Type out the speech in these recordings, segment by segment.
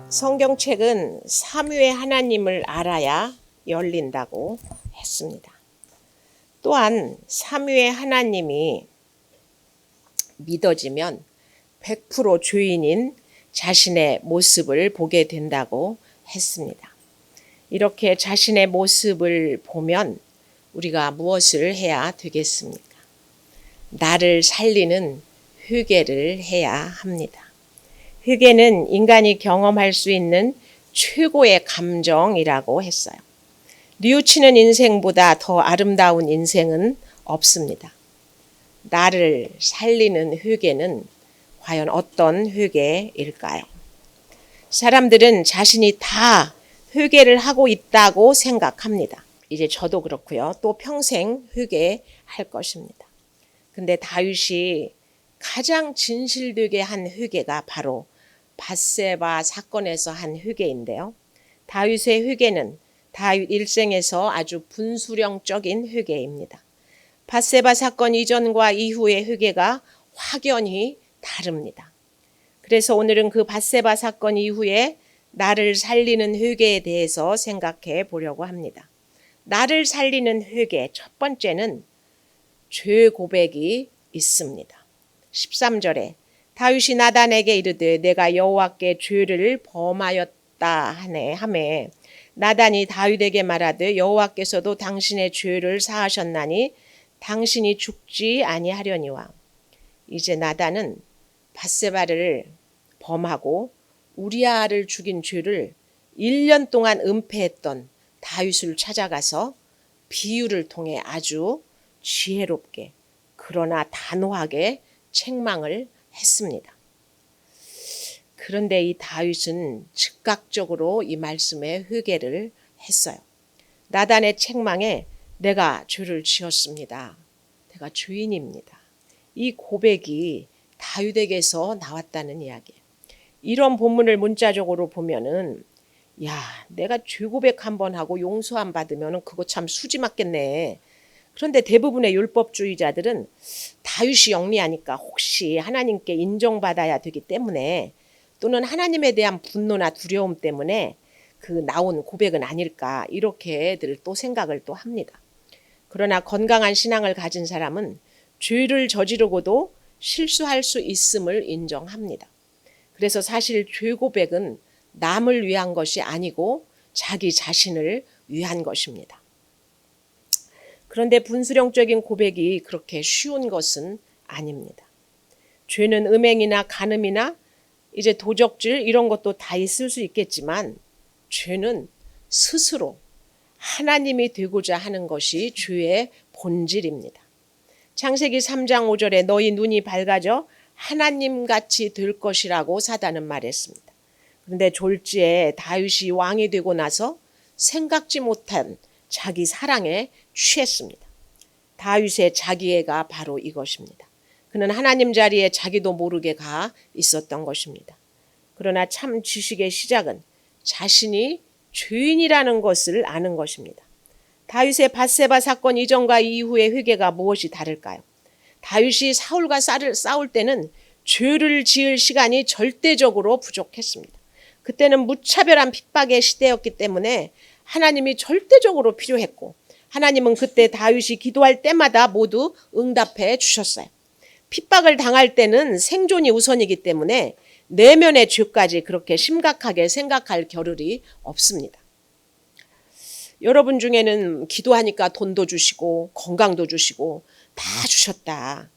성경책은 삼위의 하나님을 알아야 열린다고 했습니다. 또한 삼위의 하나님이 믿어지면 100% 죄인인 자신의 모습을 보게 된다고 했습니다. 이렇게 자신의 모습을 보면 우리가 무엇을 해야 되겠습니까? 나를 살리는 회개를 해야 합니다. 회개는 인간이 경험할 수 있는 최고의 감정이라고 했어요. 뉘우치는 인생보다 더 아름다운 인생은 없습니다. 나를 살리는 회개는 과연 어떤 회개일까요? 사람들은 자신이 다 회개를 하고 있다고 생각합니다. 이제 저도 그렇고요. 또 평생 회개할 것입니다. 근데 다윗이 가장 진실되게 한 회개가 바로 밧세바 사건에서 한 회개인데요. 다윗의 회개는 다윗 일생에서 아주 분수령적인 회개입니다. 밧세바 사건 이전과 이후의 회개가 확연히 다릅니다. 그래서 오늘은 그 밧세바 사건 이후에 나를 살리는 회개에 대해서 생각해 보려고 합니다. 나를 살리는 회개, 첫 번째는 죄 고백이 있습니다. 13절에 다윗이 나단에게 이르되 내가 여호와께 죄를 범하였다 하매 나단이 다윗에게 말하되 여호와께서도 당신의 죄를 사하셨나니 당신이 죽지 아니하려니와. 이제 나단은 밧세바를 범하고 우리아를 죽인 죄를 1년 동안 은폐했던 다윗을 찾아가서 비유를 통해 아주 지혜롭게 그러나 단호하게 책망을 했습니다. 그런데 이 다윗은 즉각적으로 이 말씀에 회개를 했어요. 나단의 책망에 내가 죄를 지었습니다. 내가 죄인입니다. 이 고백이 다윗에게서 나왔다는 이야기예요. 이런 본문을 문자적으로 보면은 내가 죄 고백 한번 하고 용서 안 받으면 그거 참 수지 맞겠네. 그런데 대부분의 율법주의자들은 다윗이 영리하니까 혹시 하나님께 인정받아야 되기 때문에 또는 하나님에 대한 분노나 두려움 때문에 그 나온 고백은 아닐까 이렇게들 또 생각을 또 합니다. 그러나 건강한 신앙을 가진 사람은 죄를 저지르고도 실수할 수 있음을 인정합니다. 그래서 사실 죄 고백은 남을 위한 것이 아니고 자기 자신을 위한 것입니다. 그런데 분수령적인 고백이 그렇게 쉬운 것은 아닙니다. 죄는 음행이나 간음이나 이제 도적질 이런 것도 다 있을 수 있겠지만 죄는 스스로 하나님이 되고자 하는 것이 죄의 본질입니다. 창세기 3장 5절에 너희 눈이 밝아져 하나님같이 될 것이라고 사단은 말했습니다. 그런데 졸지에 다윗이 왕이 되고 나서 생각지 못한 자기 사랑에 취했습니다. 다윗의 자기애가 바로 이것입니다. 그는 하나님 자리에 자기도 모르게 가 있었던 것입니다. 그러나 참 지식의 시작은 자신이 죄인이라는 것을 아는 것입니다. 다윗의 밧세바 사건 이전과 이후의 회개가 무엇이 다를까요? 다윗이 사울과 싸울 때는 죄를 지을 시간이 절대적으로 부족했습니다. 그때는 무차별한 핍박의 시대였기 때문에 하나님이 절대적으로 필요했고 하나님은 그때 다윗이 기도할 때마다 모두 응답해 주셨어요. 핍박을 당할 때는 생존이 우선이기 때문에 내면의 죄까지 그렇게 심각하게 생각할 겨를이 없습니다. 여러분 중에는 기도하니까 돈도 주시고 건강도 주시고 다 주셨다.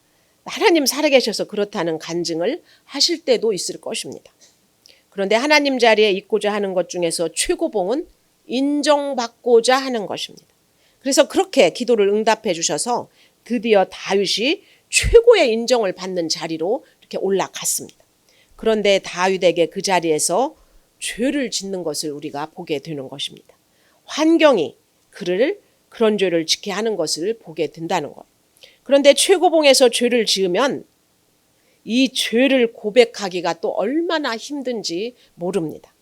하나님 살아계셔서 그렇다는 간증을 하실 때도 있을 것입니다. 그런데 하나님 자리에 있고자 하는 것 중에서 최고봉은 인정받고자 하는 것입니다. 그래서 그렇게 기도를 응답해 주셔서 드디어 다윗이 최고의 인정을 받는 자리로 이렇게 올라갔습니다. 그런데 다윗에게 그 자리에서 죄를 짓는 것을 우리가 보게 되는 것입니다. 환경이 그를 그런 죄를 짓게 하는 것을 보게 된다는 것. 그런데 최고봉에서 죄를 지으면 이 죄를 고백하기가 또 얼마나 힘든지 모릅니다.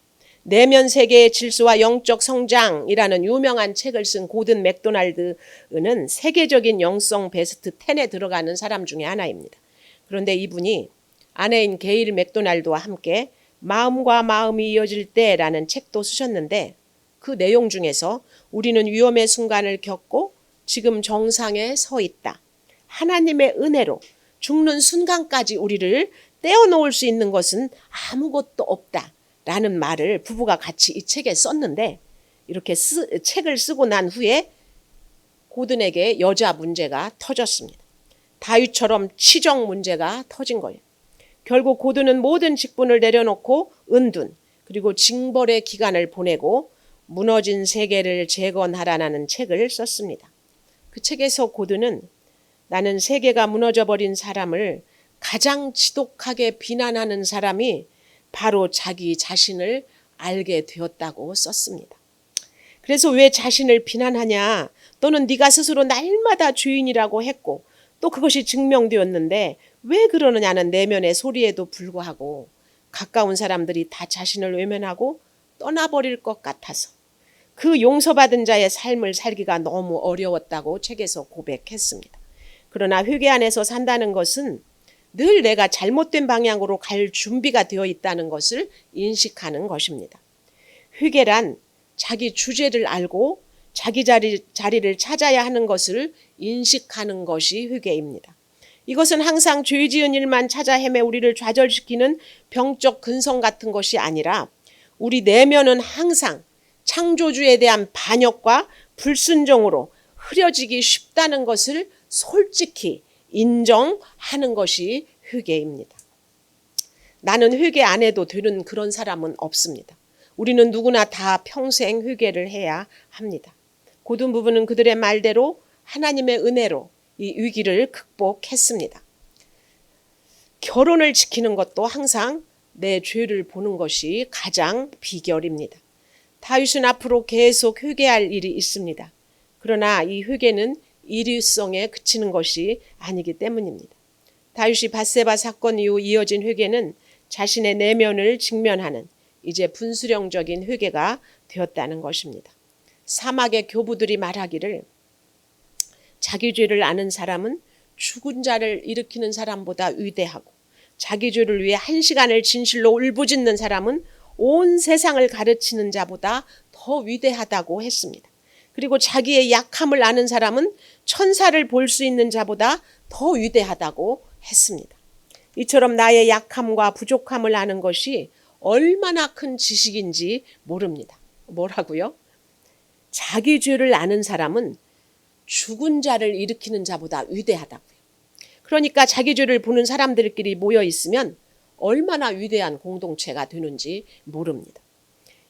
내면 세계의 질서와 영적 성장이라는 유명한 책을 쓴 고든 맥도날드는 세계적인 영성 베스트 10에 들어가는 사람 중에 하나입니다. 그런데 이분이 아내인 게일 맥도날드와 함께 마음과 마음이 이어질 때라는 책도 쓰셨는데 그 내용 중에서 우리는 위험의 순간을 겪고 지금 정상에 서 있다. 하나님의 은혜로 죽는 순간까지 우리를 떼어놓을 수 있는 것은 아무것도 없다. 라는 말을 부부가 같이 이 책에 썼는데 이렇게 책을 쓰고 난 후에 고든에게 여자 문제가 터졌습니다. 다윗처럼 치정 문제가 터진 거예요. 결국 고든은 모든 직분을 내려놓고 은둔 그리고 징벌의 기간을 보내고 무너진 세계를 재건하라는 책을 썼습니다. 그 책에서 고든은 나는 세계가 무너져버린 사람을 가장 지독하게 비난하는 사람이 바로 자기 자신을 알게 되었다고 썼습니다. 그래서 왜 자신을 비난하냐? 또는 네가 스스로 날마다 죄인이라고 했고 또 그것이 증명되었는데 왜 그러느냐는 내면의 소리에도 불구하고 가까운 사람들이 다 자신을 외면하고 떠나버릴 것 같아서 그 용서받은 자의 삶을 살기가 너무 어려웠다고 책에서 고백했습니다. 그러나 회개 안에서 산다는 것은 늘 내가 잘못된 방향으로 갈 준비가 되어 있다는 것을 인식하는 것입니다. 회개란 자기 주제를 알고 자기 자리를 찾아야 하는 것을 인식하는 것이 회개입니다. 이것은 항상 죄 지은 일만 찾아 헤매 우리를 좌절시키는 병적 근성 같은 것이 아니라 우리 내면은 항상 창조주에 대한 반역과 불순종으로 흐려지기 쉽다는 것을 솔직히 인정하는 것이 회개입니다. 나는 회개 안 해도 되는 그런 사람은 없습니다. 우리는 누구나 다 평생 회개를 해야 합니다. 고든 부부는 그들의 말대로 하나님의 은혜로 이 위기를 극복했습니다. 결혼을 지키는 것도 항상 내 죄를 보는 것이 가장 비결입니다. 다윗은 앞으로 계속 회개할 일이 있습니다. 그러나 이 회개는 일회성에 그치는 것이 아니기 때문입니다. 다윗이 밧세바 사건 이후 이어진 회개는 자신의 내면을 직면하는 이제 분수령적인 회개가 되었다는 것입니다. 사막의 교부들이 말하기를 자기 죄를 아는 사람은 죽은 자를 일으키는 사람보다 위대하고 자기 죄를 위해 1시간을 진실로 울부짖는 사람은 온 세상을 가르치는 자보다 더 위대하다고 했습니다. 그리고 자기의 약함을 아는 사람은 천사를 볼 수 있는 자보다 더 위대하다고 했습니다. 이처럼 나의 약함과 부족함을 아는 것이 얼마나 큰 지식인지 모릅니다. 뭐라고요? 자기 죄를 아는 사람은 죽은 자를 일으키는 자보다 위대하다고요. 그러니까 자기 죄를 보는 사람들끼리 모여 있으면 얼마나 위대한 공동체가 되는지 모릅니다.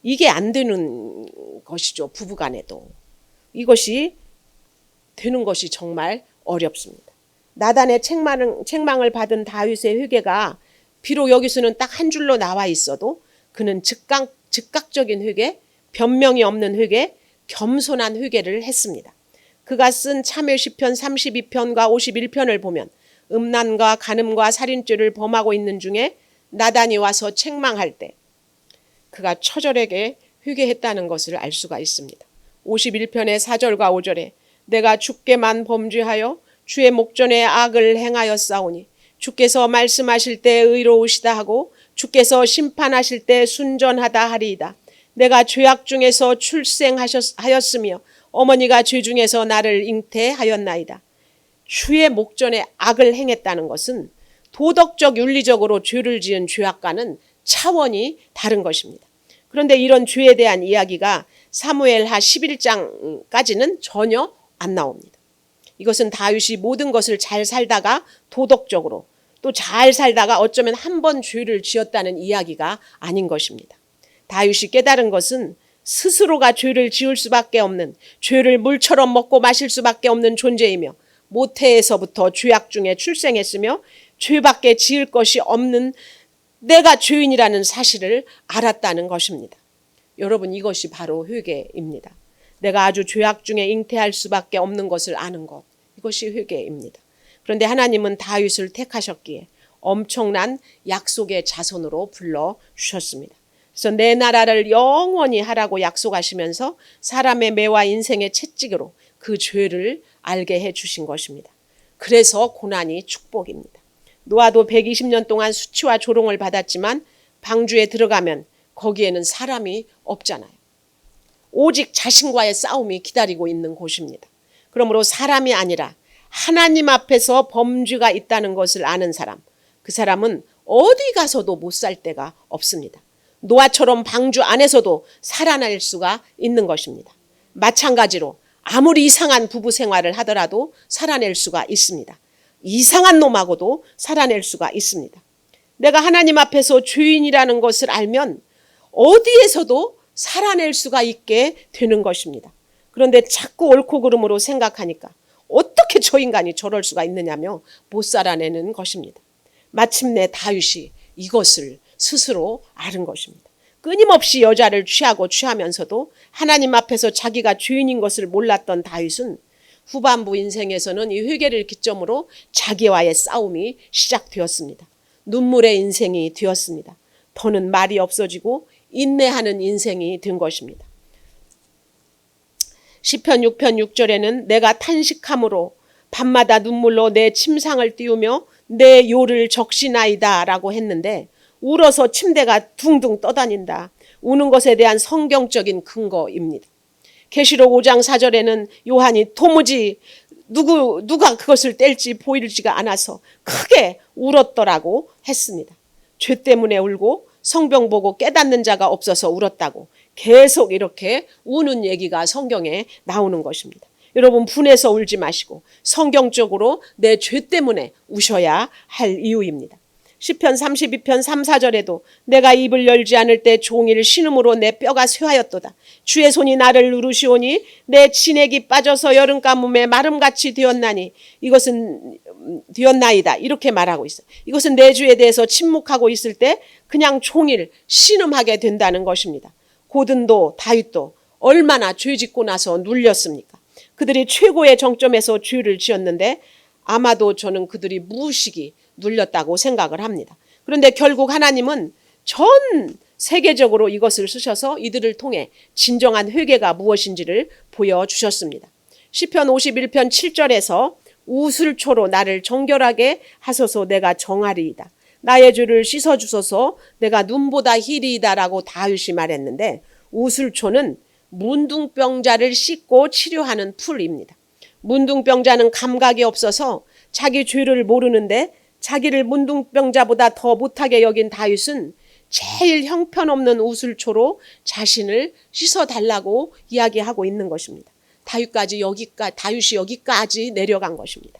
이게 안 되는 것이죠. 부부간에도. 이것이 되는 것이 정말 어렵습니다. 나단의 책망을 받은 다윗의 회개가 비록 여기서는 딱 한 줄로 나와 있어도 그는 즉각적인 회개, 변명이 없는 회개, 겸손한 회개를 했습니다. 그가 쓴 참회 시편 32편과 51편을 보면 음란과 간음과 살인죄를 범하고 있는 중에 나단이 와서 책망할 때 그가 처절하게 회개했다는 것을 알 수가 있습니다. 51편의 4절과 5절에 내가 주께만 범죄하여 주의 목전에 악을 행하였사오니 주께서 말씀하실 때 의로우시다 하고 주께서 심판하실 때 순전하다 하리이다. 내가 죄악 중에서 출생하였으며 어머니가 죄 중에서 나를 잉태하였나이다. 주의 목전에 악을 행했다는 것은 도덕적 윤리적으로 죄를 지은 죄악과는 차원이 다른 것입니다. 그런데 이런 죄에 대한 이야기가 사무엘하 11장까지는 전혀 안 나옵니다. 이것은 다윗이 모든 것을 잘 살다가 도덕적으로 또 잘 살다가 어쩌면 한 번 죄를 지었다는 이야기가 아닌 것입니다. 다윗이 깨달은 것은 스스로가 죄를 지을 수밖에 없는, 죄를 물처럼 먹고 마실 수밖에 없는 존재이며 모태에서부터 죄악 중에 출생했으며 죄밖에 지을 것이 없는 내가 죄인이라는 사실을 알았다는 것입니다. 여러분, 이것이 바로 회개입니다. 내가 아주 죄악 중에 잉태할 수밖에 없는 것을 아는 것, 이것이 회개입니다. 그런데 하나님은 다윗을 택하셨기에 엄청난 약속의 자손으로 불러주셨습니다. 그래서 내 나라를 영원히 하라고 약속하시면서 사람의 매와 인생의 채찍으로 그 죄를 알게 해주신 것입니다. 그래서 고난이 축복입니다. 노아도 120년 동안 수치와 조롱을 받았지만 방주에 들어가면 거기에는 사람이 없잖아요. 오직 자신과의 싸움이 기다리고 있는 곳입니다. 그러므로 사람이 아니라 하나님 앞에서 범죄가 있다는 것을 아는 사람, 그 사람은 어디 가서도 못 살 데가 없습니다. 노아처럼 방주 안에서도 살아날 수가 있는 것입니다. 마찬가지로 아무리 이상한 부부 생활을 하더라도 살아낼 수가 있습니다. 이상한 놈하고도 살아낼 수가 있습니다. 내가 하나님 앞에서 죄인이라는 것을 알면 어디에서도 살아낼 수가 있게 되는 것입니다. 그런데 자꾸 옳고 그름으로 생각하니까 어떻게 저 인간이 저럴 수가 있느냐며 못 살아내는 것입니다. 마침내 다윗이 이것을 스스로 아는 것입니다. 끊임없이 여자를 취하면서도 하나님 앞에서 자기가 죄인인 것을 몰랐던 다윗은 후반부 인생에서는 이 회개를 기점으로 자기와의 싸움이 시작되었습니다. 눈물의 인생이 되었습니다. 더는 말이 없어지고 인내하는 인생이 된 것입니다. 시편 6편 6절에는 내가 탄식함으로 밤마다 눈물로 내 침상을 띄우며 내 요를 적시나이다 라고 했는데 울어서 침대가 둥둥 떠다닌다. 우는 것에 대한 성경적인 근거입니다. 계시록 5장 4절에는 요한이 도무지 누가 그것을 뗄지 보이지가 않아서 크게 울었더라고 했습니다. 죄 때문에 울고 성경 보고 깨닫는 자가 없어서 울었다고 계속 이렇게 우는 얘기가 성경에 나오는 것입니다. 여러분 분해서 울지 마시고 성경적으로 내 죄 때문에 우셔야 할 이유입니다. 시편 32편 3, 4절에도 내가 입을 열지 않을 때 종일 신음으로 내 뼈가 쇠하였도다. 주의 손이 나를 누르시오니 내 진액이 빠져서 여름 가뭄에 마름같이 되었나니 이것은 되었나이다. 이렇게 말하고 있어요. 이것은 내 죄에 대해서 침묵하고 있을 때 그냥 종일 신음하게 된다는 것입니다. 고든도 다윗도 얼마나 죄 짓고 나서 눌렸습니까? 그들이 최고의 정점에서 죄를 지었는데 아마도 저는 그들이 무의식이 눌렸다고 생각을 합니다. 그런데 결국 하나님은 전 세계적으로 이것을 쓰셔서 이들을 통해 진정한 회개가 무엇인지를 보여주셨습니다. 시편 51편 7절에서 우슬초로 나를 정결하게 하소서 내가 정하리이다. 나의 죄를 씻어주소서 내가 눈보다 희리이다라고 다윗이 말했는데 우슬초는 문둥병자를 씻고 치료하는 풀입니다. 문둥병자는 감각이 없어서 자기 죄를 모르는데 자기를 문둥병자보다 더 못하게 여긴 다윗은 제일 형편없는 우슬초로 자신을 씻어달라고 이야기하고 있는 것입니다. 다윗이 여기까지 내려간 것입니다.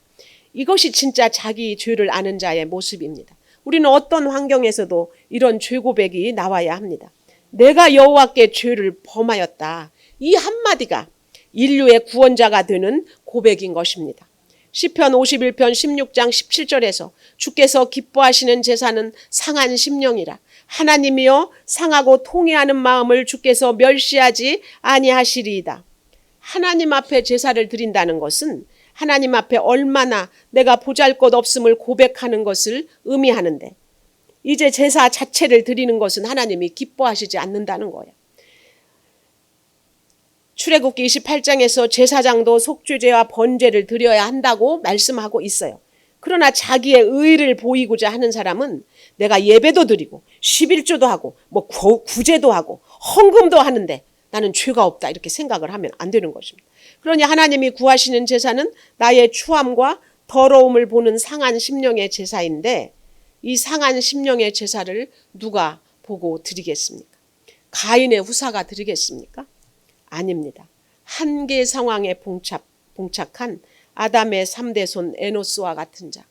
이것이 진짜 자기 죄를 아는 자의 모습입니다. 우리는 어떤 환경에서도 이런 죄 고백이 나와야 합니다. 내가 여호와께 죄를 범하였다. 이 한마디가 인류의 구원자가 되는 고백인 것입니다. 시편 51편 16장 17절에서 주께서 기뻐하시는 제사는 상한 심령이라. 하나님이여 상하고 통회하는 마음을 주께서 멸시하지 아니하시리이다. 하나님 앞에 제사를 드린다는 것은 하나님 앞에 얼마나 내가 보잘것없음을 고백하는 것을 의미하는데 이제 제사 자체를 드리는 것은 하나님이 기뻐하시지 않는다는 거예요. 출애굽기 28장에서 제사장도 속죄제와 번제를 드려야 한다고 말씀하고 있어요. 그러나 자기의 의를 보이고자 하는 사람은 내가 예배도 드리고 11조도 하고 구제도 하고 헌금도 하는데 나는 죄가 없다 이렇게 생각을 하면 안 되는 것입니다. 그러니 하나님이 구하시는 제사는 나의 추함과 더러움을 보는 상한 심령의 제사인데 이 상한 심령의 제사를 누가 보고 드리겠습니까? 가인의 후사가 드리겠습니까? 아닙니다. 한계 상황에 봉착한 아담의 3대손 에노스와 같은 자,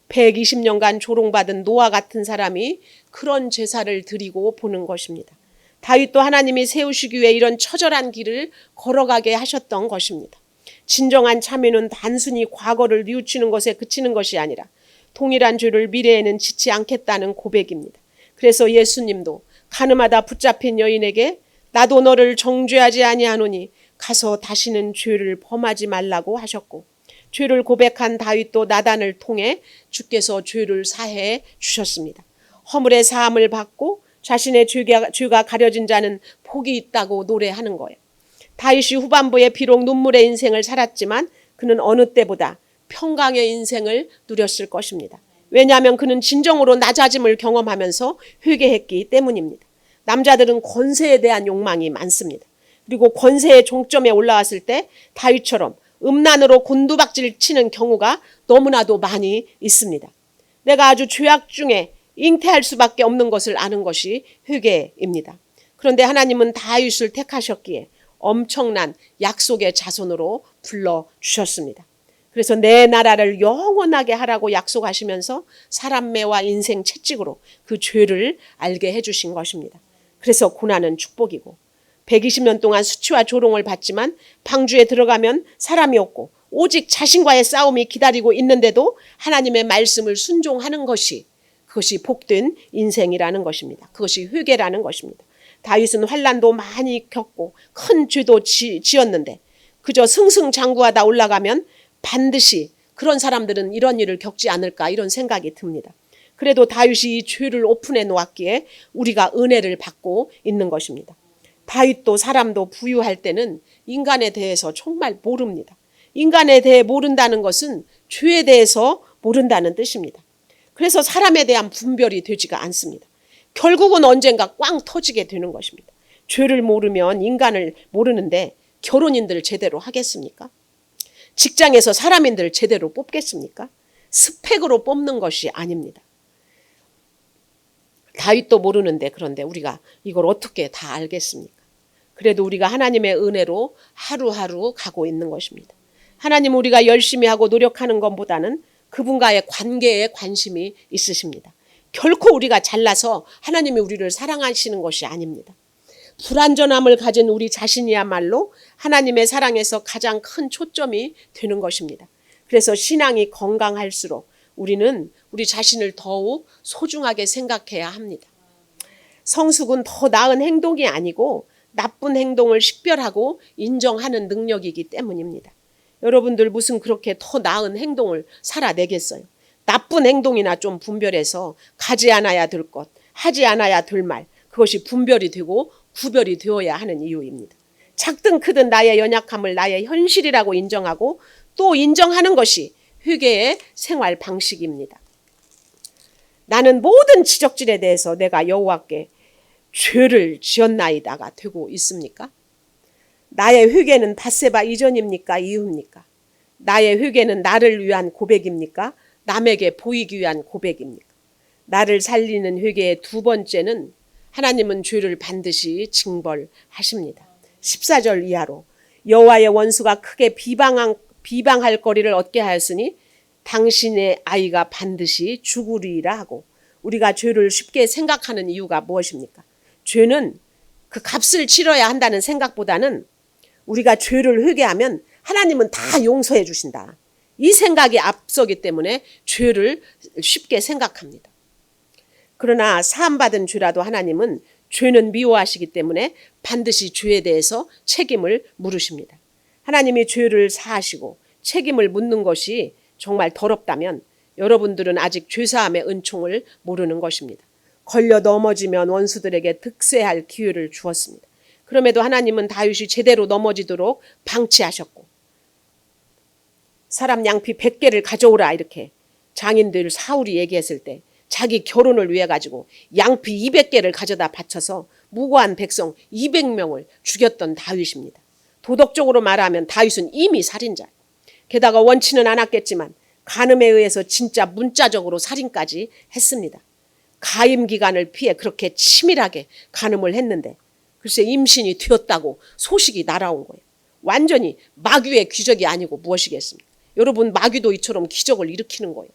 120년간 조롱받은 노아 같은 사람이 그런 제사를 드리고 보는 것입니다. 다윗도 하나님이 세우시기 위해 이런 처절한 길을 걸어가게 하셨던 것입니다. 진정한 참여는 단순히 과거를 뉘우치는 것에 그치는 것이 아니라 동일한 죄를 미래에는 짓지 않겠다는 고백입니다. 그래서 예수님도 가늠하다 붙잡힌 여인에게 나도 너를 정죄하지 아니하노니 가서 다시는 죄를 범하지 말라고 하셨고 죄를 고백한 다윗도 나단을 통해 주께서 죄를 사해 주셨습니다. 허물의 사함을 받고 자신의 죄가 가려진 자는 복이 있다고 노래하는 거예요. 다윗이 후반부에 비록 눈물의 인생을 살았지만 그는 어느 때보다 평강의 인생을 누렸을 것입니다. 왜냐하면 그는 진정으로 낮아짐을 경험하면서 회개했기 때문입니다. 남자들은 권세에 대한 욕망이 많습니다. 그리고 권세의 종점에 올라왔을 때 다윗처럼 음란으로 곤두박질 치는 경우가 너무나도 많이 있습니다. 내가 아주 죄악 중에 잉태할 수밖에 없는 것을 아는 것이 회개입니다. 그런데 하나님은 다윗을 택하셨기에 엄청난 약속의 자손으로 불러주셨습니다. 그래서 내 나라를 영원하게 하라고 약속하시면서 사람 매와 인생 채찍으로 그 죄를 알게 해주신 것입니다. 그래서 고난은 축복이고 120년 동안 수치와 조롱을 받지만 방주에 들어가면 사람이 없고 오직 자신과의 싸움이 기다리고 있는데도 하나님의 말씀을 순종하는 것이 그것이 복된 인생이라는 것입니다. 그것이 회개라는 것입니다. 다윗은 환난도 많이 겪고 큰 죄도 지었는데 그저 승승장구하다 올라가면 반드시 그런 사람들은 이런 일을 겪지 않을까 이런 생각이 듭니다. 그래도 다윗이 이 죄를 오픈해 놓았기에 우리가 은혜를 받고 있는 것입니다. 다윗도 사람도 부유할 때는 인간에 대해서 정말 모릅니다. 인간에 대해 모른다는 것은 죄에 대해서 모른다는 뜻입니다. 그래서 사람에 대한 분별이 되지가 않습니다. 결국은 언젠가 꽝 터지게 되는 것입니다. 죄를 모르면 인간을 모르는데 결혼인들 제대로 하겠습니까? 직장에서 사람인들 제대로 뽑겠습니까? 스펙으로 뽑는 것이 아닙니다. 다윗도 모르는데 그런데 우리가 이걸 어떻게 다 알겠습니까? 그래도 우리가 하나님의 은혜로 하루하루 가고 있는 것입니다. 하나님 우리가 열심히 하고 노력하는 것보다는 그분과의 관계에 관심이 있으십니다. 결코 우리가 잘나서 하나님이 우리를 사랑하시는 것이 아닙니다. 불완전함을 가진 우리 자신이야말로 하나님의 사랑에서 가장 큰 초점이 되는 것입니다. 그래서 신앙이 건강할수록 우리는 우리 자신을 더욱 소중하게 생각해야 합니다. 성숙은 더 나은 행동이 아니고 나쁜 행동을 식별하고 인정하는 능력이기 때문입니다. 여러분들 무슨 그렇게 더 나은 행동을 살아내겠어요? 나쁜 행동이나 좀 분별해서 가지 않아야 될 것, 하지 않아야 될 말, 그것이 분별이 되고 구별이 되어야 하는 이유입니다. 작든 크든 나의 연약함을 나의 현실이라고 인정하고 또 인정하는 것이 회개의 생활 방식입니다. 나는 모든 지적질에 대해서 내가 여호와께 죄를 지었나이다가 되고 있습니까? 나의 회개는 밧세바 이전입니까? 이후입니까? 나의 회개는 나를 위한 고백입니까? 남에게 보이기 위한 고백입니까? 나를 살리는 회개의 두 번째는 하나님은 죄를 반드시 징벌하십니다. 14절 이하로 여호와의 원수가 크게 비방할 거리를 얻게 하였으니 당신의 아이가 반드시 죽으리라 하고 우리가 죄를 쉽게 생각하는 이유가 무엇입니까? 죄는 그 값을 치러야 한다는 생각보다는 우리가 죄를 회개하면 하나님은 다 용서해 주신다. 이 생각이 앞서기 때문에 죄를 쉽게 생각합니다. 그러나 사함받은 죄라도 하나님은 죄는 미워하시기 때문에 반드시 죄에 대해서 책임을 물으십니다. 하나님이 죄를 사하시고 책임을 묻는 것이 정말 더럽다면 여러분들은 아직 죄사함의 은총을 모르는 것입니다. 걸려 넘어지면 원수들에게 득세할 기회를 주었습니다. 그럼에도 하나님은 다윗이 제대로 넘어지도록 방치하셨고 사람 양피 100개를 가져오라 이렇게 장인들 사울이 얘기했을 때 자기 결혼을 위해 가지고 양피 200개를 가져다 바쳐서 무고한 백성 200명을 죽였던 다윗입니다. 도덕적으로 말하면 다윗은 이미 살인자예요. 게다가 원치는 않았겠지만 간음에 의해서 진짜 문자적으로 살인까지 했습니다. 가임 기간을 피해 그렇게 치밀하게 간음을 했는데 글쎄 임신이 되었다고 소식이 날아온 거예요. 완전히 마귀의 기적이 아니고 무엇이겠습니까? 여러분 마귀도 이처럼 기적을 일으키는 거예요.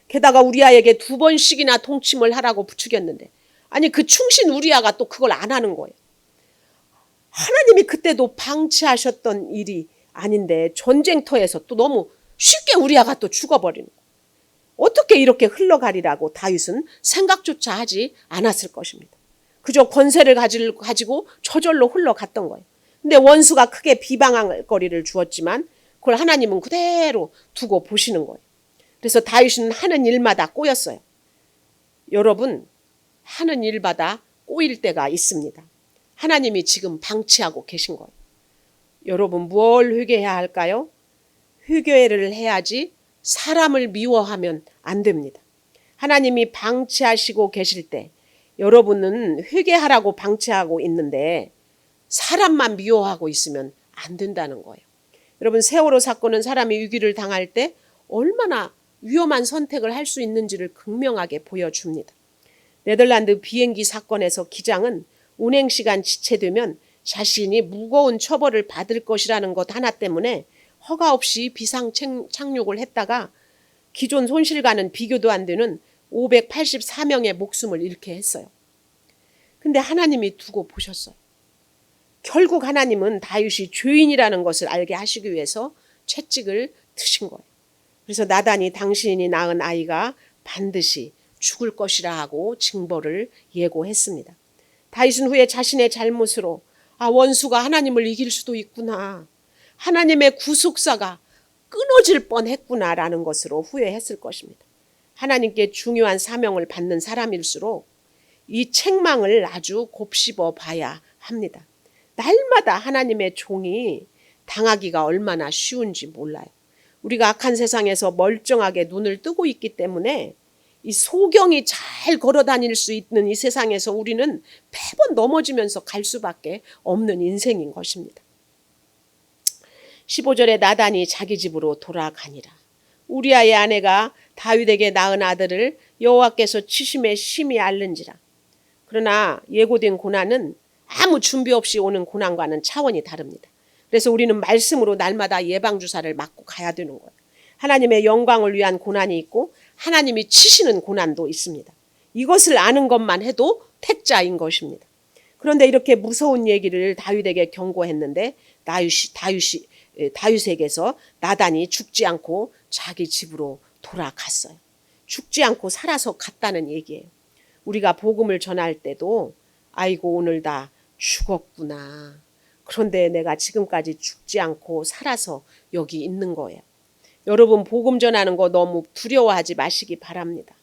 게다가 우리아에게 2번씩이나 통침을 하라고 부추겼는데 아니 그 충신 우리아가 또 그걸 안 하는 거예요. 하나님이 그때도 방치하셨던 일이 아닌데 전쟁터에서 또 너무 쉽게 우리아가 또 죽어버리는 거예요. 어떻게 이렇게 흘러가리라고 다윗은 생각조차 하지 않았을 것입니다. 그저 권세를 가지고 저절로 흘러갔던 거예요. 근데 원수가 크게 비방할 거리를 주었지만 그걸 하나님은 그대로 두고 보시는 거예요. 그래서 다윗은 하는 일마다 꼬였어요. 여러분 하는 일마다 꼬일 때가 있습니다. 하나님이 지금 방치하고 계신 거예요. 여러분 뭘 회개해야 할까요? 회개를 해야지 사람을 미워하면 안 됩니다. 하나님이 방치하시고 계실 때 여러분은 회개하라고 방치하고 있는데 사람만 미워하고 있으면 안 된다는 거예요. 여러분, 세월호 사건은 사람이 위기를 당할 때 얼마나 위험한 선택을 할 수 있는지를 극명하게 보여줍니다. 네덜란드 비행기 사건에서 기장은 운행시간 지체되면 자신이 무거운 처벌을 받을 것이라는 것 하나 때문에 허가 없이 비상 착륙을 했다가 기존 손실과는 비교도 안 되는 584명의 목숨을 잃게 했어요. 근데 하나님이 두고 보셨어요. 결국 하나님은 다윗이 죄인이라는 것을 알게 하시기 위해서 채찍을 드신 거예요. 그래서 나단이 당신이 낳은 아이가 반드시 죽을 것이라 하고 징벌을 예고했습니다. 다윗은 후에 자신의 잘못으로 원수가 하나님을 이길 수도 있구나, 하나님의 구속사가 끊어질 뻔했구나라는 것으로 후회했을 것입니다. 하나님께 중요한 사명을 받는 사람일수록 이 책망을 아주 곱씹어 봐야 합니다. 날마다 하나님의 종이 당하기가 얼마나 쉬운지 몰라요. 우리가 악한 세상에서 멀쩡하게 눈을 뜨고 있기 때문에 이 소경이 잘 걸어 다닐 수 있는 이 세상에서 우리는 매번 넘어지면서 갈 수밖에 없는 인생인 것입니다. 15절에 나단이 자기 집으로 돌아가니라. 우리아의 아내가 다윗에게 낳은 아들을 여호와께서 치심에 심히 앓는지라. 그러나 예고된 고난은 아무 준비 없이 오는 고난과는 차원이 다릅니다. 그래서 우리는 말씀으로 날마다 예방주사를 맞고 가야 되는 거예요. 하나님의 영광을 위한 고난이 있고 하나님이 치시는 고난도 있습니다. 이것을 아는 것만 해도 택자인 것입니다. 그런데 이렇게 무서운 얘기를 다윗에게 경고했는데 다윗에게서 나단이 죽지 않고 자기 집으로 돌아갔어요. 죽지 않고 살아서 갔다는 얘기예요. 우리가 복음을 전할 때도 아이고 오늘 다 죽었구나, 그런데 내가 지금까지 죽지 않고 살아서 여기 있는 거예요. 여러분, 복음 전하는 거 너무 두려워하지 마시기 바랍니다.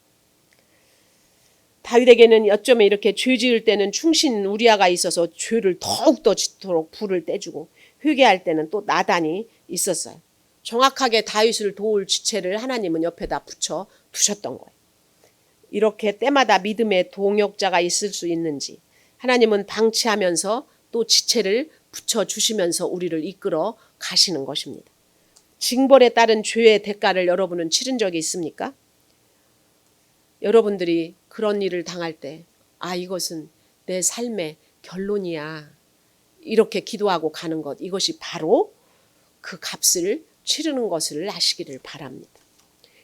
다윗에게는 어쩌면 이렇게 죄 지을 때는 충신 우리아가 있어서 죄를 더욱더 짓도록 불을 떼주고, 회개할 때는 또 나단이 있었어요. 정확하게 다윗을 도울 지체를 하나님은 옆에다 붙여 두셨던 거예요. 이렇게 때마다 믿음의 동역자가 있을 수 있는지 하나님은 방치하면서 또 지체를 붙여주시면서 우리를 이끌어 가시는 것입니다. 징벌에 따른 죄의 대가를 여러분은 치른 적이 있습니까? 여러분들이 그런 일을 당할 때 이것은 내 삶의 결론이야, 이렇게 기도하고 가는 것, 이것이 바로 그 값을 치르는 것을 아시기를 바랍니다.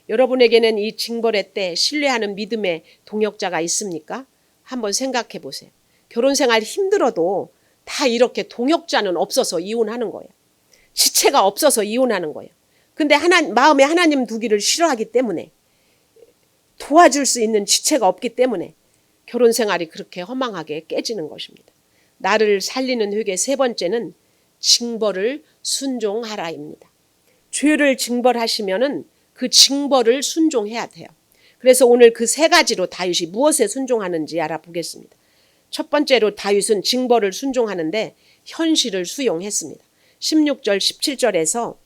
여러분에게는 이 징벌의 때 신뢰하는 믿음의 동역자가 있습니까? 한번 생각해 보세요. 결혼생활 힘들어도 다 이렇게 동역자는 없어서 이혼하는 거예요. 지체가 없어서 이혼하는 거예요. 근데 마음에 하나님 두기를 싫어하기 때문에, 도와줄 수 있는 지체가 없기 때문에 결혼생활이 그렇게 허망하게 깨지는 것입니다. 나를 살리는 회개 세 번째는 징벌을 순종하라입니다. 죄를 징벌하시면은 그 징벌을 순종해야 돼요. 그래서 오늘 그 세 가지로 다윗이 무엇에 순종하는지 알아보겠습니다. 첫 번째로 다윗은 징벌을 순종하는데 현실을 수용했습니다. 16절 17절에서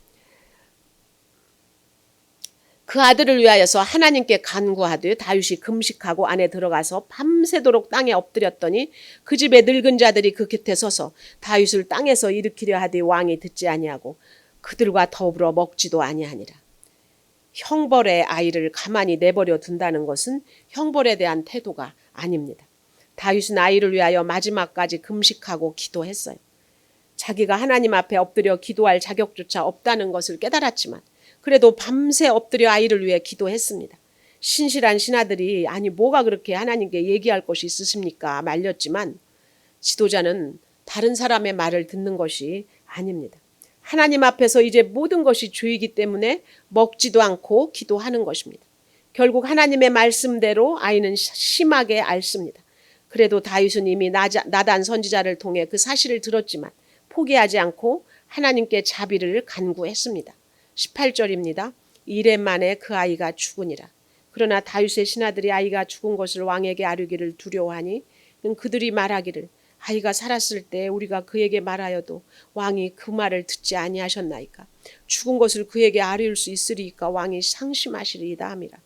그 아들을 위하여서 하나님께 간구하되 다윗이 금식하고 안에 들어가서 밤새도록 땅에 엎드렸더니 그 집의 늙은 자들이 그 곁에 서서 다윗을 땅에서 일으키려 하되 왕이 듣지 아니하고 그들과 더불어 먹지도 아니하니라. 형벌의 아이를 가만히 내버려 둔다는 것은 형벌에 대한 태도가 아닙니다. 다윗은 아이를 위하여 마지막까지 금식하고 기도했어요. 자기가 하나님 앞에 엎드려 기도할 자격조차 없다는 것을 깨달았지만 그래도 밤새 엎드려 아이를 위해 기도했습니다. 신실한 신하들이 뭐가 그렇게 하나님께 얘기할 것이 있으십니까? 말렸지만 지도자는 다른 사람의 말을 듣는 것이 아닙니다. 하나님 앞에서 이제 모든 것이 죄이기 때문에 먹지도 않고 기도하는 것입니다. 결국 하나님의 말씀대로 아이는 심하게 앓습니다. 그래도 다윗은 이미 나단 선지자를 통해 그 사실을 들었지만 포기하지 않고 하나님께 자비를 간구했습니다. 18절입니다. 이래 만에 그 아이가 죽으니라. 그러나 다윗의 신하들이 아이가 죽은 것을 왕에게 아뢰기를 두려워하니 그들이 말하기를 아이가 살았을 때 우리가 그에게 말하여도 왕이 그 말을 듣지 아니하셨나이까. 죽은 것을 그에게 아뢰울 수 있으리이까 왕이 상심하시리이다 함이라.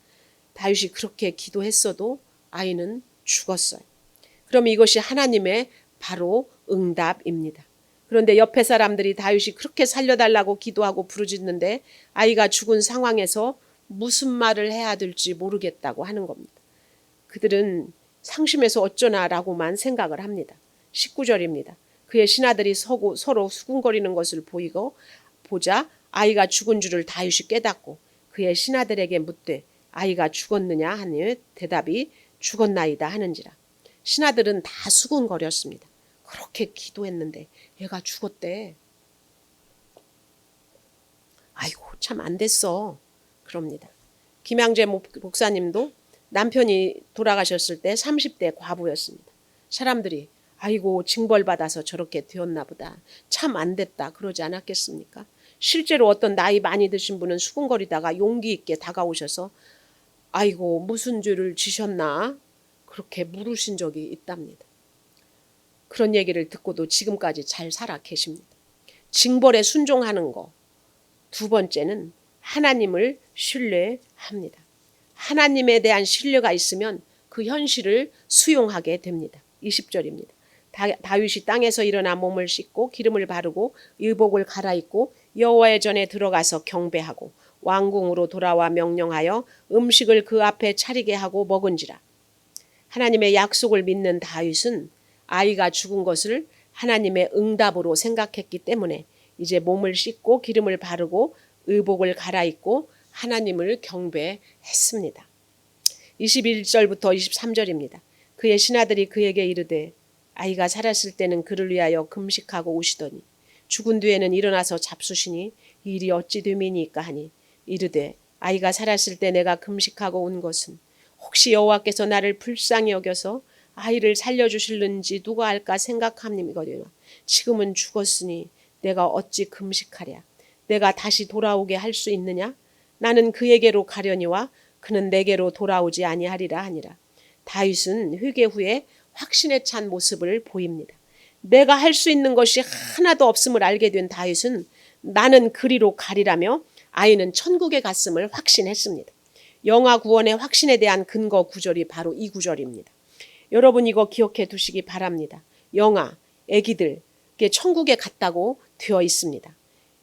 다윗이 그렇게 기도했어도 아이는 죽었어요. 그럼 이것이 하나님의 바로 응답입니다. 그런데 옆에 사람들이 다윗이 그렇게 살려달라고 기도하고 부르짖는데 아이가 죽은 상황에서 무슨 말을 해야 될지 모르겠다고 하는 겁니다. 그들은 상심해서 어쩌나라고만 생각을 합니다. 19절입니다. 그의 신하들이 서로 수군거리는 것을 보자 아이가 죽은 줄을 다윗이 깨닫고 그의 신하들에게 묻되 아이가 죽었느냐 하니 대답이 죽었나이다 하는지라. 신하들은 다 수군거렸습니다. 그렇게 기도했는데 애가 죽었대. 아이고 참 안 됐어. 그럽니다. 김양재 목사님도 남편이 돌아가셨을 때 30대 과부였습니다. 사람들이 아이고 징벌받아서 저렇게 되었나 보다. 참 안 됐다 그러지 않았겠습니까? 실제로 어떤 나이 많이 드신 분은 수군거리다가 용기 있게 다가오셔서 아이고 무슨 죄를 지셨나 그렇게 물으신 적이 있답니다. 그런 얘기를 듣고도 지금까지 잘 살아 계십니다. 징벌에 순종하는 거. 두 번째는 하나님을 신뢰합니다. 하나님에 대한 신뢰가 있으면 그 현실을 수용하게 됩니다. 20절입니다. 다윗이 땅에서 일어나 몸을 씻고 기름을 바르고 의복을 갈아입고 여호와의 전에 들어가서 경배하고 왕궁으로 돌아와 명령하여 음식을 그 앞에 차리게 하고 먹은지라. 하나님의 약속을 믿는 다윗은 아이가 죽은 것을 하나님의 응답으로 생각했기 때문에 이제 몸을 씻고 기름을 바르고 의복을 갈아입고 하나님을 경배했습니다. 21절부터 23절입니다. 그의 신하들이 그에게 이르되 아이가 살았을 때는 그를 위하여 금식하고 우시더니 죽은 뒤에는 일어나서 잡수시니 이 일이 어찌 됨이니까 하니 이르되 아이가 살았을 때 내가 금식하고 온 것은 혹시 여호와께서 나를 불쌍히 여겨서 아이를 살려주실는지 누가 알까 생각함이거니와 지금은 죽었으니 내가 어찌 금식하랴. 내가 다시 돌아오게 할 수 있느냐? 나는 그에게로 가려니와 그는 내게로 돌아오지 아니하리라 하니라. 다윗은 회개 후에 확신에 찬 모습을 보입니다. 내가 할 수 있는 것이 하나도 없음을 알게 된 다윗은 나는 그리로 가리라며 아이는 천국에 갔음을 확신했습니다. 영화 구원의 확신에 대한 근거 구절이 바로 이 구절입니다. 여러분 이거 기억해 두시기 바랍니다. 영아, 애기들께 천국에 갔다고 되어 있습니다.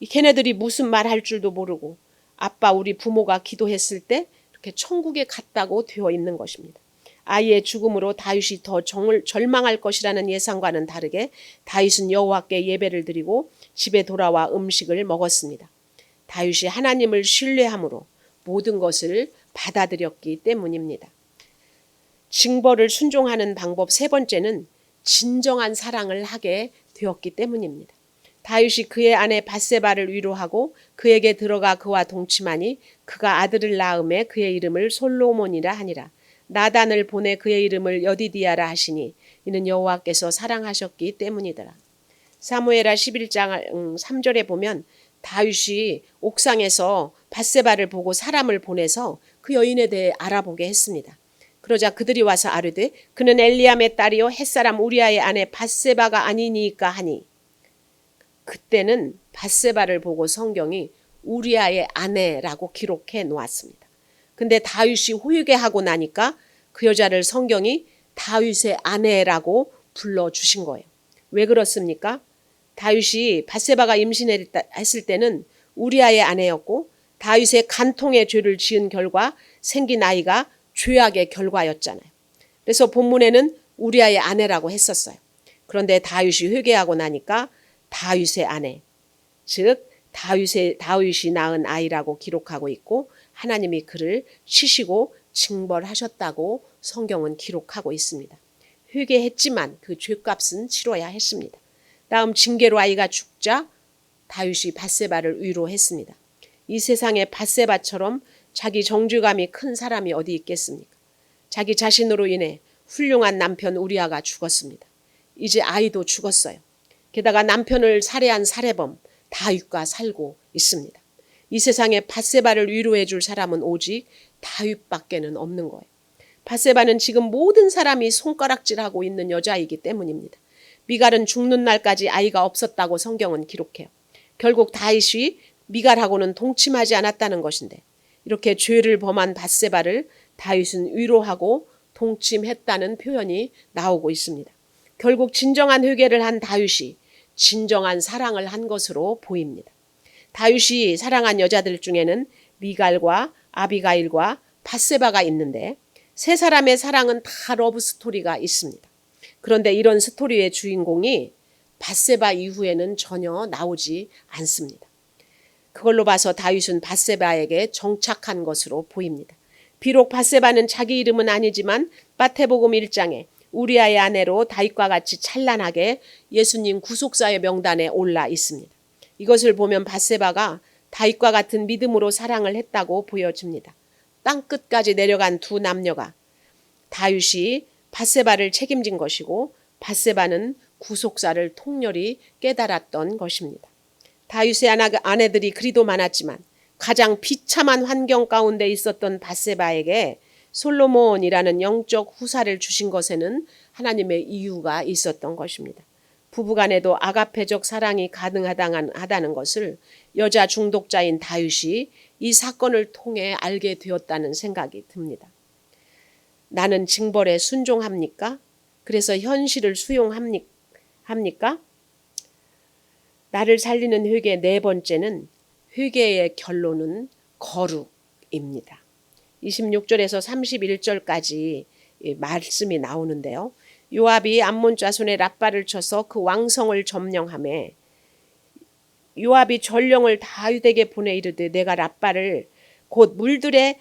걔네들이 무슨 말 할 줄도 모르고 아빠 우리 부모가 기도했을 때 이렇게 천국에 갔다고 되어 있는 것입니다. 아이의 죽음으로 다윗이 더 절망할 것이라는 예상과는 다르게 다윗은 여호와께 예배를 드리고 집에 돌아와 음식을 먹었습니다. 다윗이 하나님을 신뢰함으로 모든 것을 받아들였기 때문입니다. 징벌을 순종하는 방법 세 번째는 진정한 사랑을 하게 되었기 때문입니다. 다윗이 그의 아내 밧세바를 위로하고 그에게 들어가 그와 동침하니 그가 아들을 낳음에 그의 이름을 솔로몬이라 하니라. 나단을 보내 그의 이름을 여디디아라 하시니 이는 여호와께서 사랑하셨기 때문이더라. 사무엘하 11장 3절에 보면 다윗이 옥상에서 밧세바를 보고 사람을 보내서 그 여인에 대해 알아보게 했습니다. 그러자 그들이 와서 아뢰되 그는 엘리암의 딸이요 햇사람 우리아의 아내 밧세바가 아니니까 하니 그때는 밧세바를 보고 성경이 우리아의 아내라고 기록해 놓았습니다. 근데 다윗이 호유게하고 나니까 그 여자를 성경이 다윗의 아내라고 불러주신 거예요. 왜 그렇습니까? 다윗이 밧세바가 임신했을 때는 우리아의 아내였고 다윗의 간통의 죄를 지은 결과 생긴 아이가 죄악의 결과였잖아요. 그래서 본문에는 우리아의 아내라고 했었어요. 그런데 다윗이 회개하고 나니까 다윗의 아내, 즉 다윗이 낳은 아이라고 기록하고 있고 하나님이 그를 치시고 징벌하셨다고 성경은 기록하고 있습니다. 회개했지만 그 죄값은 치러야 했습니다. 다음 징계로 아이가 죽자 다윗이 밧세바를 위로했습니다. 이 세상에 밧세바처럼 자기 정죄감이 큰 사람이 어디 있겠습니까? 자기 자신으로 인해 훌륭한 남편 우리아가 죽었습니다. 이제 아이도 죽었어요. 게다가 남편을 살해한 살해범 다윗과 살고 있습니다. 이 세상에 밧세바를 위로해 줄 사람은 오직 다윗밖에는 없는 거예요. 밧세바는 지금 모든 사람이 손가락질하고 있는 여자이기 때문입니다. 미갈은 죽는 날까지 아이가 없었다고 성경은 기록해요. 결국 다윗이 미갈하고는 동침하지 않았다는 것인데 이렇게 죄를 범한 밧세바를 다윗은 위로하고 동침했다는 표현이 나오고 있습니다. 결국 진정한 회개를 한 다윗이 진정한 사랑을 한 것으로 보입니다. 다윗이 사랑한 여자들 중에는 미갈과 아비가일과 밧세바가 있는데 세 사람의 사랑은 다 러브 스토리가 있습니다. 그런데 이런 스토리의 주인공이 밧세바 이후에는 전혀 나오지 않습니다. 그걸로 봐서 다윗은 밧세바에게 정착한 것으로 보입니다. 비록 밧세바는 자기 이름은 아니지만 마태복음 1장에 우리아의 아내로 다윗과 같이 찬란하게 예수님 구속사의 명단에 올라 있습니다. 이것을 보면 밧세바가 다윗과 같은 믿음으로 사랑을 했다고 보여집니다. 땅끝까지 내려간 두 남녀가 다윗이 밧세바를 책임진 것이고 밧세바는 구속사를 통렬히 깨달았던 것입니다. 다윗의 아내들이 그리도 많았지만 가장 비참한 환경 가운데 있었던 밧세바에게 솔로몬이라는 영적 후사를 주신 것에는 하나님의 이유가 있었던 것입니다. 부부간에도 아가페적 사랑이 가능하다는 것을 여자 중독자인 다윗이 이 사건을 통해 알게 되었다는 생각이 듭니다. 나는 징벌에 순종합니까? 그래서 현실을 수용합니까? 나를 살리는 회개 네 번째는 회개의 결론은 거룩입니다. 26절에서 31절까지 말씀이 나오는데요. 요압이 암몬 자손의 랍바를 쳐서 그 왕성을 점령하매 요압이 전령을 다윗에게 보내 이르되 내가 랍바를 곧 물들의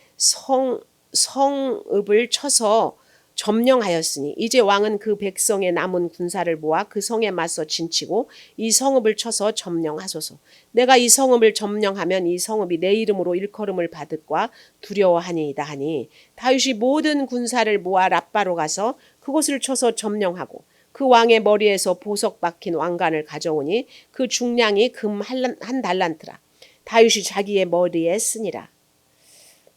성읍을 쳐서 점령하였으니 이제 왕은 그 백성의 남은 군사를 모아 그 성에 맞서 진치고 이 성읍을 쳐서 점령하소서. 내가 이 성읍을 점령하면 이 성읍이 내 이름으로 일컬음을 받을까 두려워하니이다 하니 다윗이 모든 군사를 모아 랍바로 가서 그곳을 쳐서 점령하고 그 왕의 머리에서 보석 박힌 왕관을 가져오니 그 중량이 금 한 달란트라. 다윗이 자기의 머리에 쓰니라.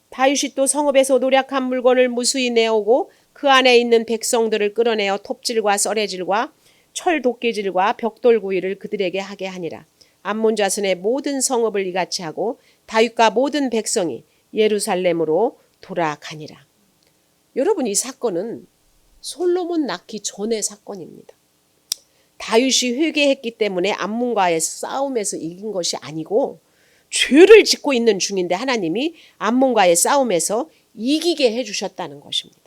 다윗이 또 성읍에서 노략한 물건을 무수히 내오고 그 안에 있는 백성들을 끌어내어 톱질과 썰애질과 철도끼질과 벽돌구이를 그들에게 하게 하니라. 암몬 자손의 모든 성읍을 이같이 하고 다윗과 모든 백성이 예루살렘으로 돌아가니라. 여러분, 이 사건은 솔로몬 낳기 전의 사건입니다. 다윗이 회개했기 때문에 암몬과의 싸움에서 이긴 것이 아니고 죄를 짓고 있는 중인데 하나님이 암몬과의 싸움에서 이기게 해주셨다는 것입니다.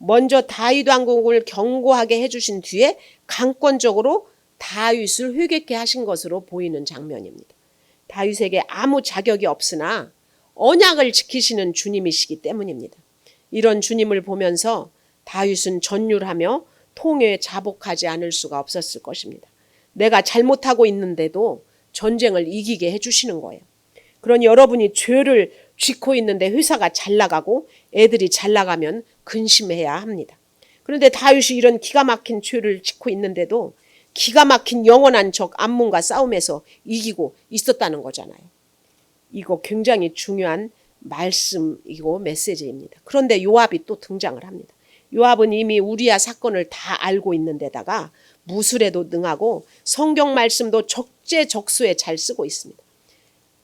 먼저 다윗 왕국을 견고하게 해주신 뒤에 강권적으로 다윗을 회개케 하신 것으로 보이는 장면입니다. 다윗에게 아무 자격이 없으나 언약을 지키시는 주님이시기 때문입니다. 이런 주님을 보면서 다윗은 전율하며 통회에 자복하지 않을 수가 없었을 것입니다. 내가 잘못하고 있는데도 전쟁을 이기게 해주시는 거예요. 그러니 여러분이 죄를 쥐고 있는데 회사가 잘 나가고 애들이 잘 나가면 근심해야 합니다. 그런데 다윗이 이런 기가 막힌 죄를 짓고 있는데도 기가 막힌 영원한 적 암몬과 싸움에서 이기고 있었다는 거잖아요. 이거 굉장히 중요한 말씀이고 메시지입니다. 그런데 요압이 또 등장을 합니다. 요압은 이미 우리아 사건을 다 알고 있는 데다가 무술에도 능하고 성경 말씀도 적재적소에 잘 쓰고 있습니다.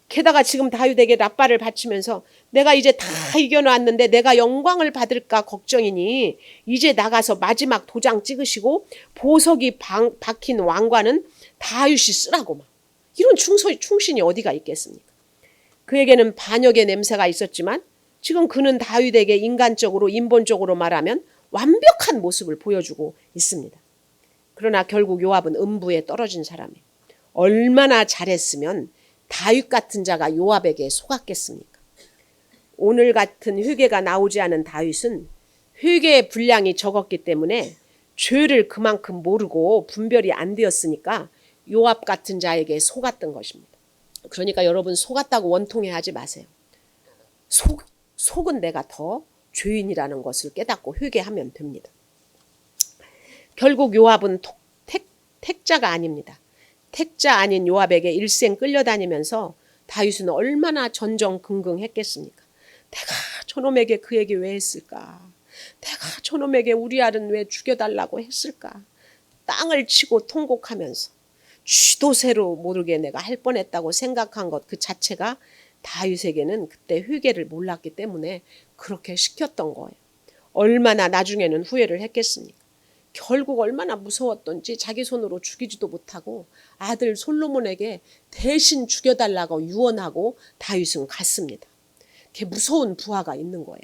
게다가 지금 다윗에게 랍바를 바치면서 내가 이제 다 이겨놨는데 내가 영광을 받을까 걱정이니 이제 나가서 마지막 도장 찍으시고 보석이 박힌 왕관은 다윗이 쓰라고 막 이런 충신이 어디가 있겠습니까? 그에게는 반역의 냄새가 있었지만 지금 그는 다윗에게 인간적으로 인본적으로 말하면 완벽한 모습을 보여주고 있습니다. 그러나 결국 요압은 음부에 떨어진 사람이에요. 얼마나 잘했으면 다윗 같은 자가 요압에게 속았겠습니까? 오늘 같은 회개가 나오지 않은 다윗은 회개의 분량이 적었기 때문에 죄를 그만큼 모르고 분별이 안 되었으니까 요압 같은 자에게 속았던 것입니다. 그러니까 여러분 속았다고 원통해하지 마세요. 속은 내가 더 죄인이라는 것을 깨닫고 회개하면 됩니다. 결국 요압은 택자가 아닙니다. 택자 아닌 요압에게 일생 끌려다니면서 다윗은 얼마나 전전긍긍했겠습니까? 내가 저놈에게 그 얘기 왜 했을까? 내가 저놈에게 우리아를 왜 죽여달라고 했을까? 땅을 치고 통곡하면서 쥐도 새로 모르게 내가 할 뻔했다고 생각한 것 그 자체가 다윗에게는 그때 회개를 몰랐기 때문에 그렇게 시켰던 거예요. 얼마나 나중에는 후회를 했겠습니까? 결국 얼마나 무서웠던지 자기 손으로 죽이지도 못하고 아들 솔로몬에게 대신 죽여달라고 유언하고 다윗은 갔습니다. 이렇게 무서운 부하가 있는 거예요.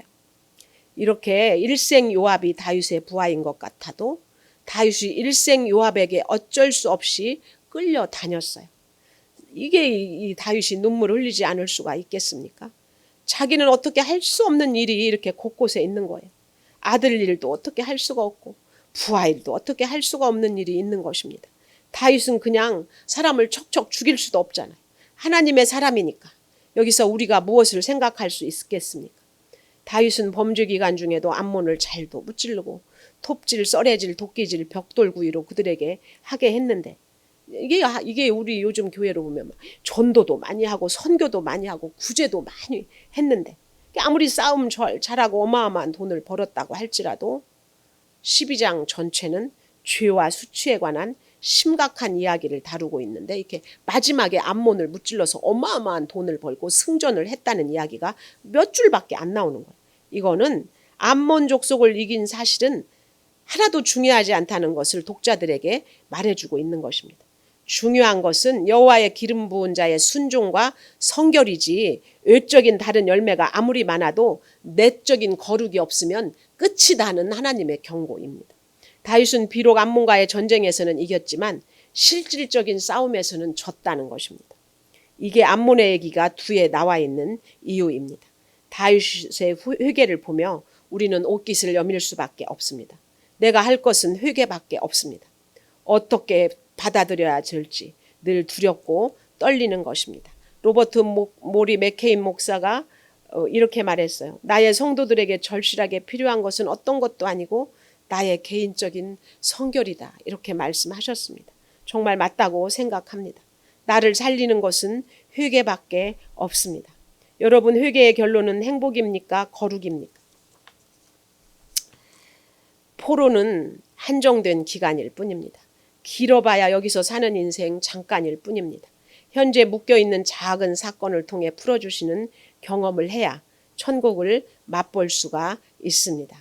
이렇게 일생 요압이 다윗의 부하인 것 같아도 다윗이 일생 요압에게 어쩔 수 없이 끌려다녔어요. 이게 이 다윗이 눈물 흘리지 않을 수가 있겠습니까? 자기는 어떻게 할 수 없는 일이 이렇게 곳곳에 있는 거예요. 아들 일도 어떻게 할 수가 없고 부하 일도 어떻게 할 수가 없는 일이 있는 것입니다. 다윗은 그냥 사람을 척척 죽일 수도 없잖아요. 하나님의 사람이니까. 여기서 우리가 무엇을 생각할 수 있겠습니까? 다윗은 범죄 기간 중에도 암몬을 잘도 무찌르고 톱질, 썰애질, 도끼질, 벽돌구이로 그들에게 하게 했는데 이게 우리 요즘 교회로 보면 전도도 많이 하고 선교도 많이 하고 구제도 많이 했는데 아무리 싸움 잘하고 어마어마한 돈을 벌었다고 할지라도 12장 전체는 죄와 수치에 관한 심각한 이야기를 다루고 있는데 이렇게 마지막에 암몬을 무찔러서 어마어마한 돈을 벌고 승전을 했다는 이야기가 몇 줄밖에 안 나오는 거예요. 이거는 암몬 족속을 이긴 사실은 하나도 중요하지 않다는 것을 독자들에게 말해주고 있는 것입니다. 중요한 것은 여호와의 기름 부은 자의 순종과 성결이지 외적인 다른 열매가 아무리 많아도 내적인 거룩이 없으면 끝이 나는 하나님의 경고입니다. 다윗은 비록 암몬과의 전쟁에서는 이겼지만 실질적인 싸움에서는 졌다는 것입니다. 이게 암몬의 얘기가 뒤에 나와 있는 이유입니다. 다윗의 회개를 보며 우리는 옷깃을 여밀 수밖에 없습니다. 내가 할 것은 회개밖에 없습니다. 어떻게 받아들여야 될지 늘 두렵고 떨리는 것입니다. 로버트 모리 맥케인 목사가 이렇게 말했어요. 나의 성도들에게 절실하게 필요한 것은 어떤 것도 아니고 나의 개인적인 성결이다. 이렇게 말씀하셨습니다. 정말 맞다고 생각합니다. 나를 살리는 것은 회개밖에 없습니다. 여러분, 회개의 결론은 행복입니까? 거룩입니까? 포로는 한정된 기간일 뿐입니다. 길어봐야 여기서 사는 인생 잠깐일 뿐입니다. 현재 묶여있는 작은 사건을 통해 풀어주시는 경험을 해야 천국을 맛볼 수가 있습니다.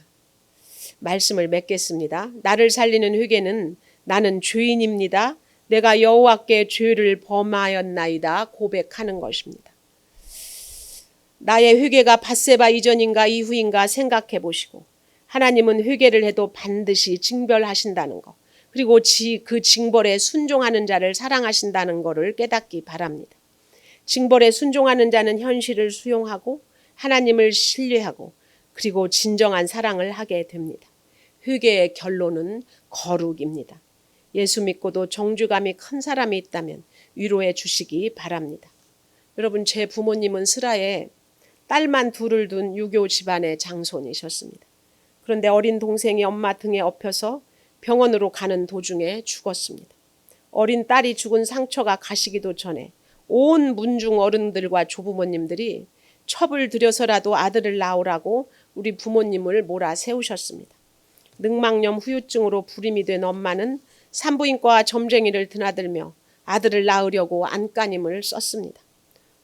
말씀을 맺겠습니다. 나를 살리는 회개는 나는 죄인입니다. 내가 여호와께 죄를 범하였나이다 고백하는 것입니다. 나의 회개가 밧세바 이전인가 이후인가 생각해 보시고 하나님은 회개를 해도 반드시 징벌하신다는 것, 그리고 그 징벌에 순종하는 자를 사랑하신다는 것을 깨닫기 바랍니다. 징벌에 순종하는 자는 현실을 수용하고 하나님을 신뢰하고 그리고 진정한 사랑을 하게 됩니다. 회개의 결론은 거룩입니다. 예수 믿고도 정죄감이 큰 사람이 있다면 위로해 주시기 바랍니다. 여러분, 제 부모님은 슬하에 딸만 둘을 둔 유교 집안의 장손이셨습니다. 그런데 어린 동생이 엄마 등에 엎혀서 병원으로 가는 도중에 죽었습니다. 어린 딸이 죽은 상처가 가시기도 전에 온 문중 어른들과 조부모님들이 첩을 들여서라도 아들을 낳으라고 우리 부모님을 몰아세우셨습니다. 늑막염 후유증으로 불임이 된 엄마는 산부인과 점쟁이를 드나들며 아들을 낳으려고 안간힘을 썼습니다.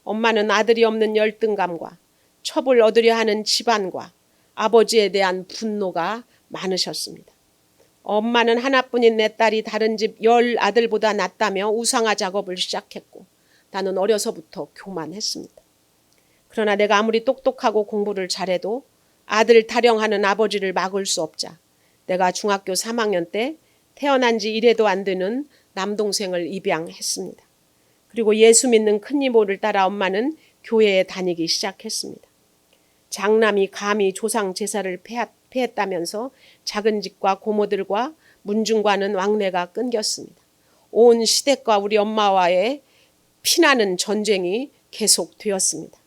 엄마는 아들이 없는 열등감과 첩을 얻으려 하는 집안과 아버지에 대한 분노가 많으셨습니다. 엄마는 하나뿐인 내 딸이 다른 집 10 아들보다 낫다며 우상화 작업을 시작했고 나는 어려서부터 교만했습니다. 그러나 내가 아무리 똑똑하고 공부를 잘해도 아들 타령하는 아버지를 막을 수 없자 내가 중학교 3학년 때 태어난 지 1회도 안 되는 남동생을 입양했습니다. 그리고 예수 믿는 큰 이모를 따라 엄마는 교회에 다니기 시작했습니다. 장남이 감히 조상 제사를 폐했다면서 작은 집과 고모들과 문중과는 왕래가 끊겼습니다. 온 시댁과 우리 엄마와의 피나는 전쟁이 계속되었습니다.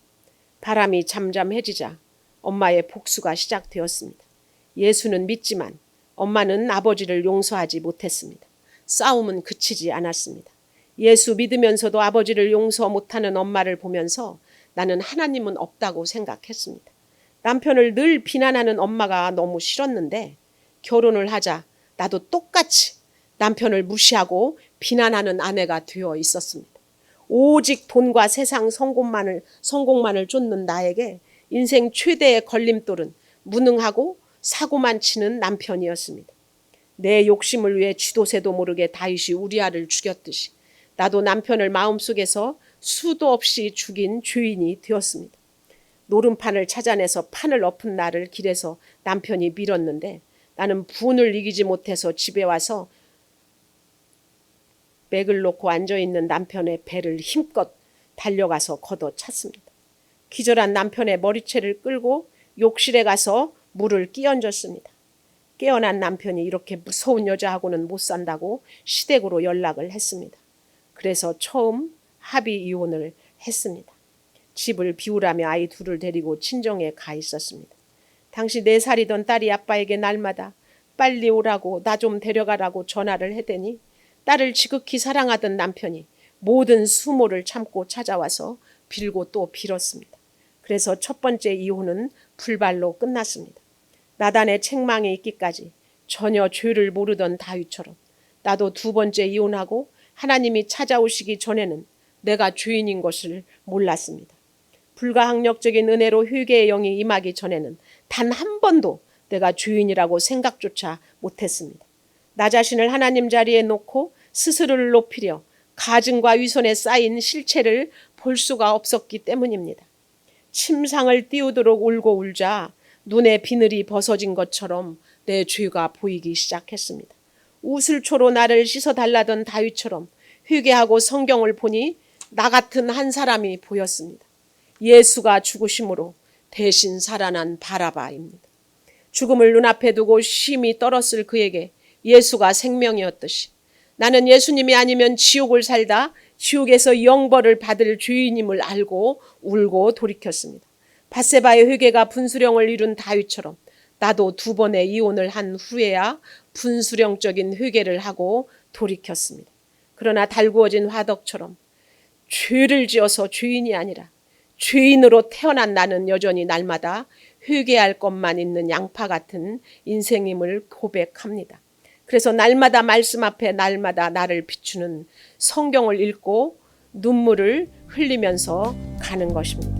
바람이 잠잠해지자 엄마의 복수가 시작되었습니다. 예수는 믿지만 엄마는 아버지를 용서하지 못했습니다. 싸움은 그치지 않았습니다. 예수 믿으면서도 아버지를 용서 못하는 엄마를 보면서 나는 하나님은 없다고 생각했습니다. 남편을 늘 비난하는 엄마가 너무 싫었는데 결혼을 하자 나도 똑같이 남편을 무시하고 비난하는 아내가 되어 있었습니다. 오직 돈과 세상 성공만을 쫓는 나에게 인생 최대의 걸림돌은 무능하고 사고만 치는 남편이었습니다. 내 욕심을 위해 쥐도새도 모르게 다윗이 우리아를 죽였듯이 나도 남편을 마음속에서 수도 없이 죽인 죄인이 되었습니다. 노름판을 찾아내서 판을 엎은 나를 길에서 남편이 밀었는데 나는 분을 이기지 못해서 집에 와서 맥을 놓고 앉아있는 남편의 배를 힘껏 달려가서 걷어찼습니다. 기절한 남편의 머리채를 끌고 욕실에 가서 물을 끼얹었습니다. 깨어난 남편이 이렇게 무서운 여자하고는 못 산다고 시댁으로 연락을 했습니다. 그래서 처음 합의 이혼을 했습니다. 집을 비우라며 아이 둘을 데리고 친정에 가 있었습니다. 당시 4살이던 딸이 아빠에게 날마다 빨리 오라고 나 좀 데려가라고 전화를 해대니 딸을 지극히 사랑하던 남편이 모든 수모를 참고 찾아와서 빌고 또 빌었습니다. 그래서 첫 번째 이혼은 불발로 끝났습니다. 나단의 책망에 있기까지 전혀 죄를 모르던 다윗처럼 나도 두 번째 이혼하고 하나님이 찾아오시기 전에는 내가 죄인인 것을 몰랐습니다. 불가항력적인 은혜로 회개의 영이 임하기 전에는 단 한 번도 내가 죄인이라고 생각조차 못했습니다. 나 자신을 하나님 자리에 놓고 스스로를 높이려 가증과 위선에 쌓인 실체를 볼 수가 없었기 때문입니다. 침상을 띄우도록 울고 울자 눈에 비늘이 벗어진 것처럼 내 죄가 보이기 시작했습니다. 우슬초로 나를 씻어달라던 다윗처럼 회개하고 성경을 보니 나 같은 한 사람이 보였습니다. 예수가 죽으심으로 대신 살아난 바라바입니다. 죽음을 눈앞에 두고 심히 떨었을 그에게 예수가 생명이었듯이 나는 예수님이 아니면 지옥을 살다 지옥에서 영벌을 받을 죄인임을 알고 울고 돌이켰습니다. 밧세바의 회개가 분수령을 이룬 다윗처럼 나도 두 번의 이혼을 한 후에야 분수령적인 회개를 하고 돌이켰습니다. 그러나 달구어진 화덕처럼 죄를 지어서 죄인이 아니라 죄인으로 태어난 나는 여전히 날마다 회개할 것만 있는 양파 같은 인생임을 고백합니다. 그래서 날마다 말씀 앞에 날마다 나를 비추는 성경을 읽고 눈물을 흘리면서 가는 것입니다.